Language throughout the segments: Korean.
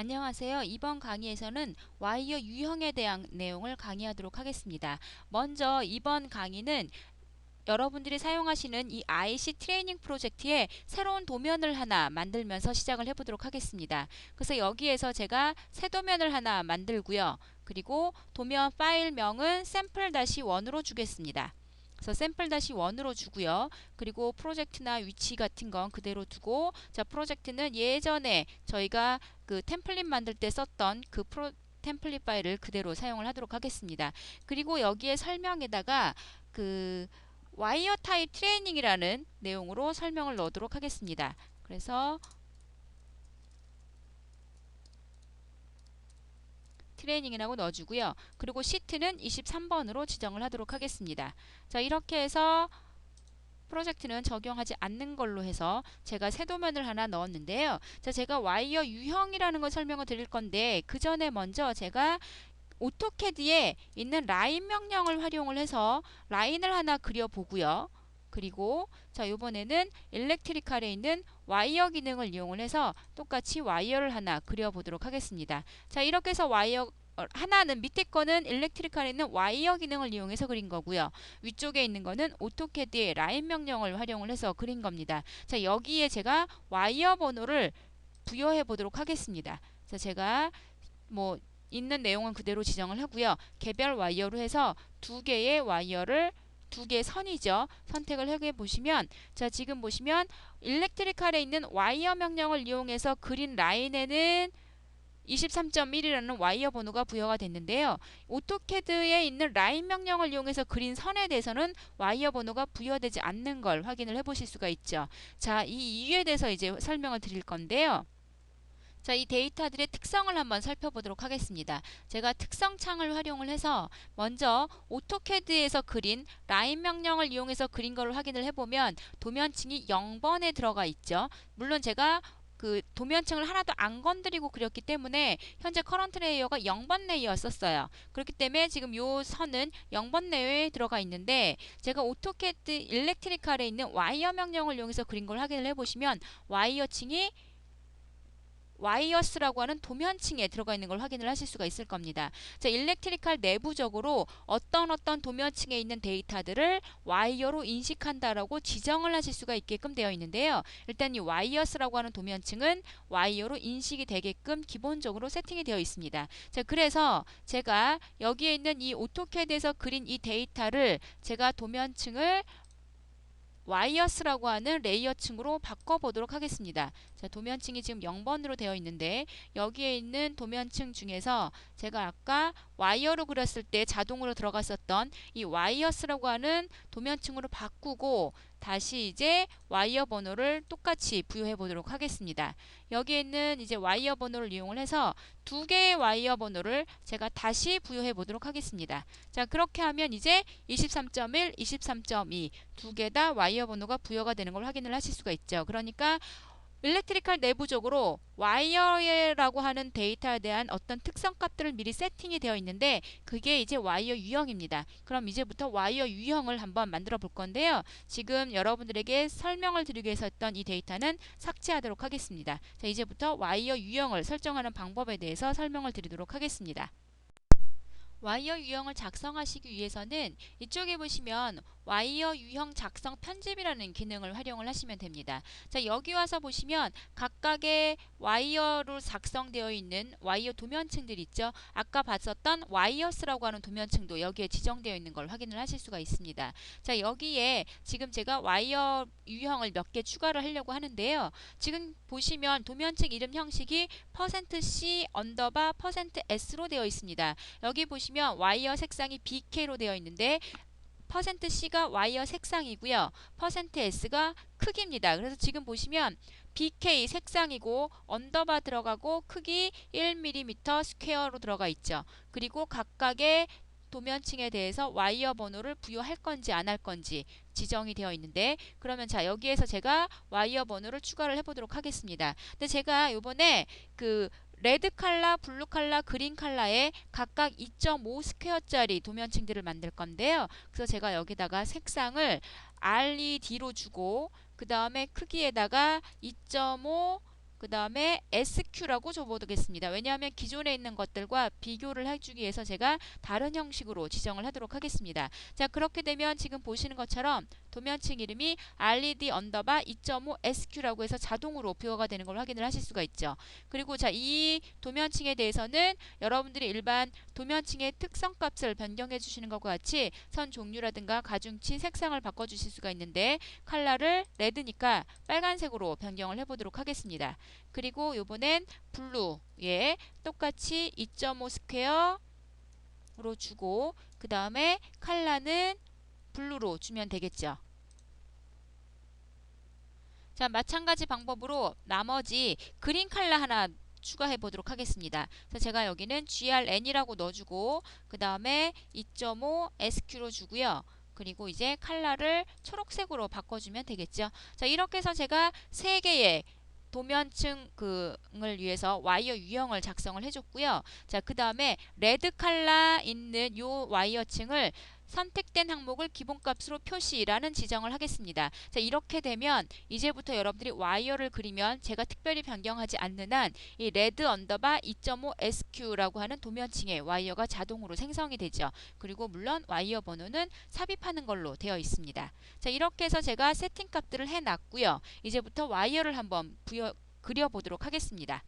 안녕하세요. 이번 강의에서는 와이어 유형에 대한 내용을 강의하도록 하겠습니다. 먼저 이번 강의는 여러분들이 사용하시는 이 IC 트레이닝 프로젝트에 새로운 도면을 하나 만들면서 시작을 해보도록 하겠습니다. 그래서 여기에서 제가 새 도면을 하나 만들고요. 그리고 도면 파일명은 샘플-1으로 주겠습니다. 그래서 샘플-1으로 주고요. 그리고 프로젝트나 위치 같은 건 그대로 두고, 자, 프로젝트는 예전에 저희가 그 템플릿 만들 때 썼던 그 템플릿 파일을 그대로 사용을 하도록 하겠습니다. 그리고 여기에 설명에다가 그 와이어 타입 트레이닝이라는 내용으로 설명을 넣도록 하겠습니다. 그래서 트레이닝이라고 넣어주고요. 그리고 시트는 23번으로 지정을 하도록 하겠습니다. 자, 이렇게 해서 프로젝트는 적용하지 않는 걸로 해서 제가 새 도면을 하나 넣었는데요. 자, 제가 와이어 유형이라는 걸 설명을 드릴 건데, 그 전에 먼저 제가 오토캐드에 있는 라인 명령을 활용을 해서 라인을 하나 그려보고요. 그리고 자, 이번에는 일렉트리칼에 있는 와이어 기능을 이용을 해서 똑같이 와이어를 하나 그려보도록 하겠습니다. 자, 이렇게 해서 와이어 하나는, 밑에 거는 일렉트리칼에 있는 와이어 기능을 이용해서 그린 거고요. 위쪽에 있는 거는 오토캐드의 라인 명령을 활용을 해서 그린 겁니다. 자, 여기에 제가 와이어 번호를 부여해 보도록 하겠습니다. 자, 제가 뭐 있는 내용은 그대로 지정을 하고요. 개별 와이어로 해서 두 개의 와이어를, 두 개의 선이죠, 선택을 해 보시면, 자, 지금 보시면 일렉트리칼에 있는 와이어 명령을 이용해서 그린 라인에는 23.1이라는 와이어 번호가 부여가 됐는데요. 오토캐드에 있는 라인 명령을 이용해서 그린 선에 대해서는 와이어 번호가 부여되지 않는 걸 확인을 해 보실 수가 있죠. 자, 이 이유에 대해서 이제 설명을 드릴 건데요. 자, 이 데이터들의 특성을 한번 살펴보도록 하겠습니다. 제가 특성 창을 활용을 해서 먼저 오토캐드에서 그린 라인 명령을 이용해서 그린 걸 확인을 해보면 도면층이 0번에 들어가 있죠. 물론 제가 그 도면층을 하나도 안 건드리고 그렸기 때문에 현재 커런트 레이어가 0번 레이어였었어요. 그렇기 때문에 지금 요 선은 0번 레이어에 들어가 있는데, 제가 오토캐드 일렉트리칼에 있는 와이어 명령을 이용해서 그린 걸 확인을 해보시면 와이어층이 와이어스라고 하는 도면층에 들어가 있는 걸 확인을 하실 수가 있을 겁니다. 자, 일렉트리칼 내부적으로 어떤 도면층에 있는 데이터들을 와이어로 인식한다라고 지정을 하실 수가 있게끔 되어 있는데요. 일단 이 와이어스라고 하는 도면층은 와이어로 인식이 되게끔 기본적으로 세팅이 되어 있습니다. 자, 그래서 제가 여기에 있는 이 오토캐드에서 그린 이 데이터를 제가 도면층을 와이어스라고 하는 레이어층으로 바꿔보도록 하겠습니다. 자, 도면층이 지금 0번으로 되어 있는데, 여기에 있는 도면층 중에서 제가 아까 와이어로 그렸을 때 자동으로 들어갔었던 이 와이어스라고 하는 도면층으로 바꾸고 다시 이제 와이어 번호를 똑같이 부여해 보도록 하겠습니다. 여기에 있는 이제 와이어 번호를 이용을 해서 두 개의 와이어 번호를 제가 다시 부여해 보도록 하겠습니다. 자, 그렇게 하면 이제 23.1, 23.2 두 개 다 와이어 번호가 부여가 되는 걸 확인을 하실 수가 있죠. 그러니까 일렉트리칼 내부적으로 와이어라고 하는 데이터에 대한 어떤 특성 값들을 미리 세팅이 되어 있는데, 그게 이제 와이어 유형입니다. 그럼 이제부터 와이어 유형을 한번 만들어 볼 건데요. 지금 여러분들에게 설명을 드리기 위해서 했던 이 데이터는 삭제하도록 하겠습니다. 자, 이제부터 와이어 유형을 설정하는 방법에 대해서 설명을 드리도록 하겠습니다. 와이어 유형을 작성하시기 위해서는 이쪽에 보시면 와이어 유형 작성 편집이라는 기능을 활용을 하시면 됩니다. 자, 여기 와서 보시면 각각의 와이어로 작성되어 있는 와이어 도면층들 있죠. 아까 봤었던 와이어스라고 하는 도면층도 여기에 지정되어 있는 걸 확인을 하실 수가 있습니다. 자, 여기에 지금 제가 와이어 유형을 몇 개 추가를 하려고 하는데요. 지금 보시면 도면층 이름 형식이 %C 언더바 %S로 되어 있습니다. 여기 보시면 와이어 색상이 BK로 되어 있는데 %C가 와이어 색상이고요. %S가 크기입니다. 그래서 지금 보시면 BK 색상이고 언더바 들어가고 크기 1mm 스퀘어로 들어가 있죠. 그리고 각각의 도면층에 대해서 와이어 번호를 부여할 건지 안 할 건지 지정이 되어 있는데, 그러면 자, 여기에서 제가 와이어 번호를 추가를 해보도록 하겠습니다. 근데 제가 요번에 그 레드 칼라, 블루 칼라, 그린 칼라에 각각 2.5 스퀘어짜리 도면층들을 만들 건데요. 그래서 제가 여기다가 색상을 RED로 주고, 그 다음에 크기에다가 2.5 그 다음에 SQ라고 줘보겠습니다. 왜냐하면 기존에 있는 것들과 비교를 해주기 위해서 제가 다른 형식으로 지정을 하도록 하겠습니다. 자, 그렇게 되면 지금 보시는 것처럼 도면층 이름이 RED 언더바 2.5 SQ라고 해서 자동으로 부여가 되는 걸 확인을 하실 수가 있죠. 그리고 자, 이 도면층에 대해서는 여러분들이 일반 도면층의 특성 값을 변경해 주시는 것과 같이 선 종류라든가 가중치, 색상을 바꿔 주실 수가 있는데 컬러를 레드니까 빨간색으로 변경을 해보도록 하겠습니다. 그리고 요번엔 블루에 똑같이 2.5 스퀘어로 주고 그 다음에 컬러는 블루로 주면 되겠죠. 자, 마찬가지 방법으로 나머지 그린 컬러 하나 추가해 보도록 하겠습니다. 그래서 제가 여기는 GRN이라고 넣어주고 그 다음에 2.5 SQ로 주고요. 그리고 이제 컬러를 초록색으로 바꿔주면 되겠죠. 자, 이렇게 해서 제가 3개의 도면층을 위해서 와이어 유형을 작성을 해줬고요. 자, 그 다음에 레드 컬러 있는 요 와이어층을 선택된 항목을 기본값으로 표시라는 지정을 하겠습니다. 자, 이렇게 되면 이제부터 여러분들이 와이어를 그리면 제가 특별히 변경하지 않는 한 이 레드 언더바 2.5 SQ라고 하는 도면층의 와이어가 자동으로 생성이 되죠. 그리고 물론 와이어 번호는 삽입하는 걸로 되어 있습니다. 자, 이렇게 해서 제가 세팅 값들을 해놨고요. 이제부터 와이어를 한번 그려보도록 하겠습니다.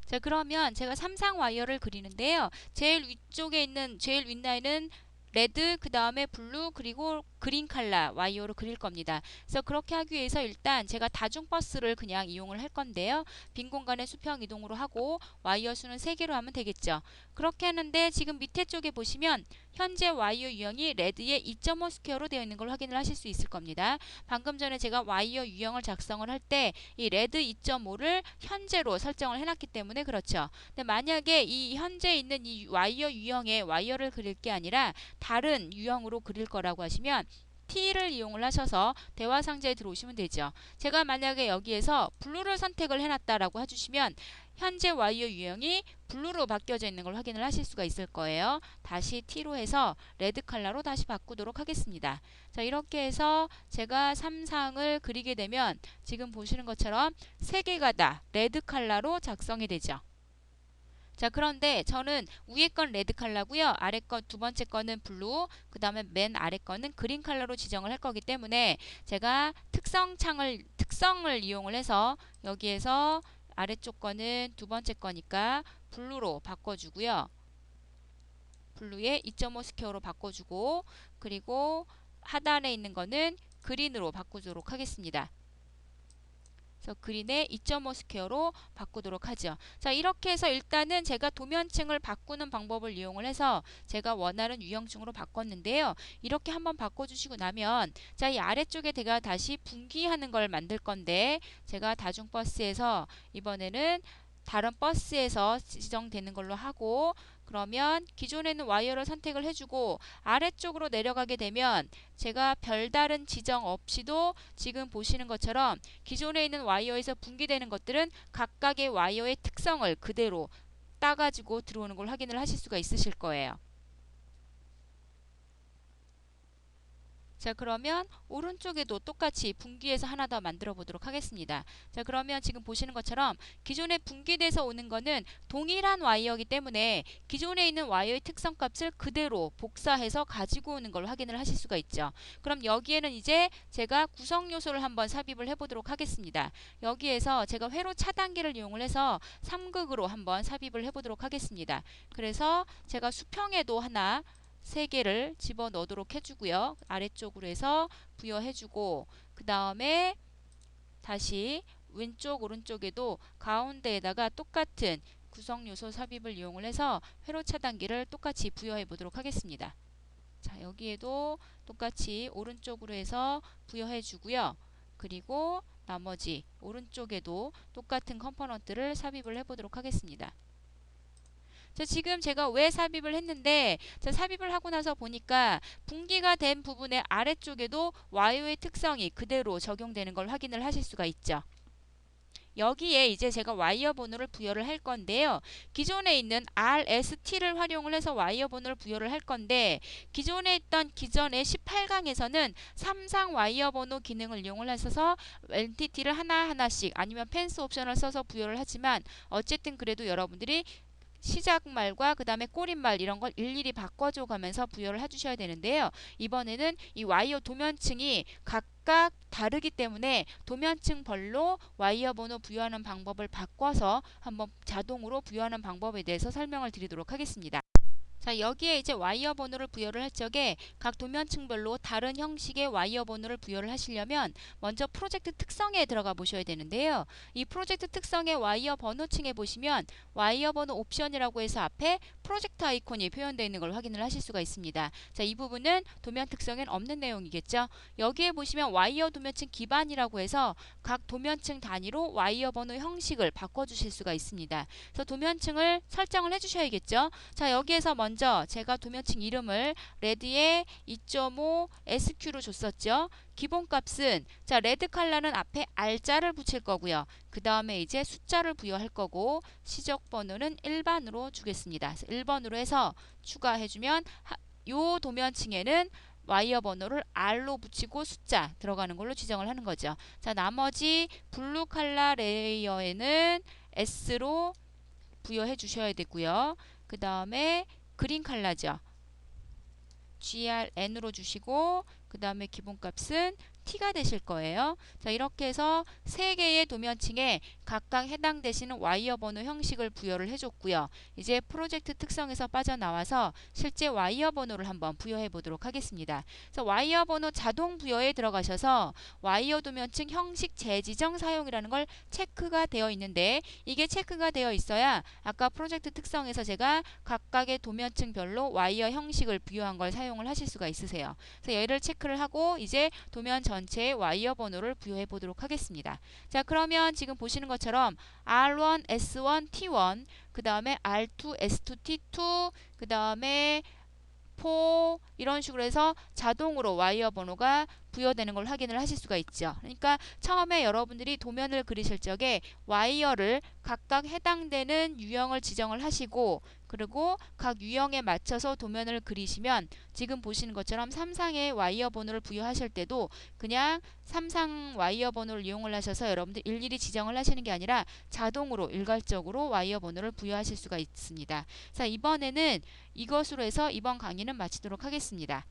자, 그러면 제가 3상 와이어를 그리는데요. 제일 위쪽에 있는 제일 윗라인은 레드, 그 다음에 블루, 그리고 그린 컬러 와이어로 그릴 겁니다. 그래서 그렇게 하기 위해서 일단 제가 다중버스를 그냥 이용을 할 건데요. 빈 공간에 수평 이동으로 하고 와이어 수는 3개로 하면 되겠죠. 그렇게 하는데 지금 밑에 쪽에 보시면 현재 와이어 유형이 레드에 2.5 스퀘어로 되어 있는 걸 확인을 하실 수 있을 겁니다. 방금 전에 제가 와이어 유형을 작성을 할 때 이 레드 2.5를 현재로 설정을 해놨기 때문에 그렇죠. 근데 만약에 이 현재 있는 이 와이어 유형의 와이어를 그릴 게 아니라 다른 유형으로 그릴 거라고 하시면 T를 이용을 하셔서 대화 상자에 들어오시면 되죠. 제가 만약에 여기에서 블루를 선택을 해놨다라고 해주시면 현재 와이어 유형이 블루로 바뀌어져 있는 걸 확인을 하실 수가 있을 거예요. 다시 T로 해서 레드 컬러로 다시 바꾸도록 하겠습니다. 자, 이렇게 해서 제가 3상을 그리게 되면 지금 보시는 것처럼 3개가 다 레드 컬러로 작성이 되죠. 자, 그런데 저는 위에 건 레드 컬러고요. 아래 거 두 번째 거는 블루, 그 다음에 맨 아래 거는 그린 컬러로 지정을 할 거기 때문에 제가 특성을 이용을 해서 여기에서 아래쪽 거는 두 번째 거니까 블루로 바꿔주고요. 블루에 2.5 스퀘어로 바꿔주고 그리고 하단에 있는 거는 그린으로 바꾸도록 하겠습니다. 그래서 그린의 2.5 스퀘어로 바꾸도록 하죠. 자, 이렇게 해서 일단은 제가 도면층을 바꾸는 방법을 이용을 해서 제가 원하는 유형층으로 바꿨는데요. 이렇게 한번 바꿔주시고 나면 자, 이 아래쪽에 제가 다시 분기하는 걸 만들 건데 제가 다중버스에서 이번에는 다른 버스에서 지정되는 걸로 하고 그러면 기존에는 와이어를 선택을 해주고 아래쪽으로 내려가게 되면 제가 별다른 지정 없이도 지금 보시는 것처럼 기존에 있는 와이어에서 분기되는 것들은 각각의 와이어의 특성을 그대로 따가지고 들어오는 걸 확인을 하실 수가 있으실 거예요. 자, 그러면 오른쪽에도 똑같이 분기해서 하나 더 만들어 보도록 하겠습니다. 자, 그러면 지금 보시는 것처럼 기존에 분기돼서 오는 거는 동일한 와이어이기 때문에 기존에 있는 와이어의 특성 값을 그대로 복사해서 가지고 오는 걸 확인을 하실 수가 있죠. 그럼 여기에는 이제 제가 구성 요소를 한번 삽입을 해 보도록 하겠습니다. 여기에서 제가 회로 차단기를 이용을 해서 3극으로 한번 삽입을 해 보도록 하겠습니다. 그래서 제가 수평에도 하나 3개를 집어넣도록 해주고요. 아래쪽으로 해서 부여해주고 그 다음에 다시 왼쪽 오른쪽에도 가운데에다가 똑같은 구성요소 삽입을 이용을 해서 회로 차단기를 똑같이 부여해 보도록 하겠습니다. 자, 여기에도 똑같이 오른쪽으로 해서 부여해 주고요. 그리고 나머지 오른쪽에도 똑같은 컴포넌트를 삽입을 해 보도록 하겠습니다. 자, 지금 제가 왜 삽입을 했는데 자, 삽입을 하고 나서 보니까 분기가 된 부분의 아래쪽에도 와이어의 특성이 그대로 적용되는 걸 확인을 하실 수가 있죠. 여기에 이제 제가 와이어 번호를 부여를 할 건데요. 기존에 있는 RST를 활용을 해서 와이어 번호를 부여를 할 건데 기존에 있던 기존의 18강에서는 3상 와이어 번호 기능을 이용을 해서 엔티티를 하나하나씩 아니면 펜스 옵션을 써서 부여를 하지만 어쨌든 그래도 여러분들이 시작말과 그 다음에 꼬릿말 이런 걸 일일이 바꿔줘 가면서 부여를 해주셔야 되는데요. 이번에는 이 와이어 도면층이 각각 다르기 때문에 도면층별로 와이어 번호 부여하는 방법을 바꿔서 한번 자동으로 부여하는 방법에 대해서 설명을 드리도록 하겠습니다. 자, 여기에 이제 와이어 번호를 부여를 할 적에 각 도면층별로 다른 형식의 와이어 번호를 부여를 하시려면 먼저 프로젝트 특성에 들어가 보셔야 되는데요. 이 프로젝트 특성의 와이어 번호층에 보시면 와이어 번호 옵션이라고 해서 앞에 프로젝트 아이콘이 표현되어 있는 걸 확인을 하실 수가 있습니다. 자, 이 부분은 도면 특성엔 없는 내용이겠죠. 여기에 보시면 와이어 도면층 기반이라고 해서 각 도면층 단위로 와이어 번호 형식을 바꿔주실 수가 있습니다. 그래서 도면층을 설정을 해주셔야겠죠. 자, 여기에서 먼저 제가 도면층 이름을 레드에 2.5 SQ로 줬었죠. 기본값은 자 레드 컬러는 앞에 R자를 붙일 거고요. 그 다음에 이제 숫자를 부여할 거고 시적 번호는 일반으로 주겠습니다. 1번으로 해서 추가해주면 요 도면층에는 와이어 번호를 R로 붙이고 숫자 들어가는 걸로 지정을 하는 거죠. 자, 나머지 블루 컬러 레이어에는 S로 부여해 주셔야 되고요. 그 다음에 그린 컬러죠. GRN으로 주시고 그 다음에 기본값은 T가 되실 거예요. 자, 이렇게 해서 3개의 도면층에 각각 해당되시는 와이어 번호 형식을 부여를 해줬고요. 이제 프로젝트 특성에서 빠져나와서 실제 와이어 번호를 한번 부여해 보도록 하겠습니다. 그래서 와이어 번호 자동 부여에 들어가셔서 와이어 도면층 형식 재지정 사용이라는 걸 체크가 되어 있는데 이게 체크가 되어 있어야 아까 프로젝트 특성에서 제가 각각의 도면층별로 와이어 형식을 부여한 걸 사용을 하실 수가 있으세요. 그래서 얘를 체크를 하고 이제 도면 전체에 와이어 번호를 부여해 보도록 하겠습니다. 자, 그러면 지금 보시는 것처럼 R1, S1, T1, 그 다음에 R2, S2, T2, 그 다음에 4 이런 식으로 해서 자동으로 와이어 번호가 부여되는 걸 확인을 하실 수가 있죠. 그러니까 처음에 여러분들이 도면을 그리실 적에 와이어를 각각 해당되는 유형을 지정을 하시고 그리고 각 유형에 맞춰서 도면을 그리시면 지금 보시는 것처럼 3상의 와이어 번호를 부여하실 때도 그냥 3상 와이어 번호를 이용을 하셔서 여러분들 일일이 지정을 하시는 게 아니라 자동으로 일괄적으로 와이어 번호를 부여하실 수가 있습니다. 자, 이번에는 이것으로 해서 이번 강의는 마치도록 하겠습니다.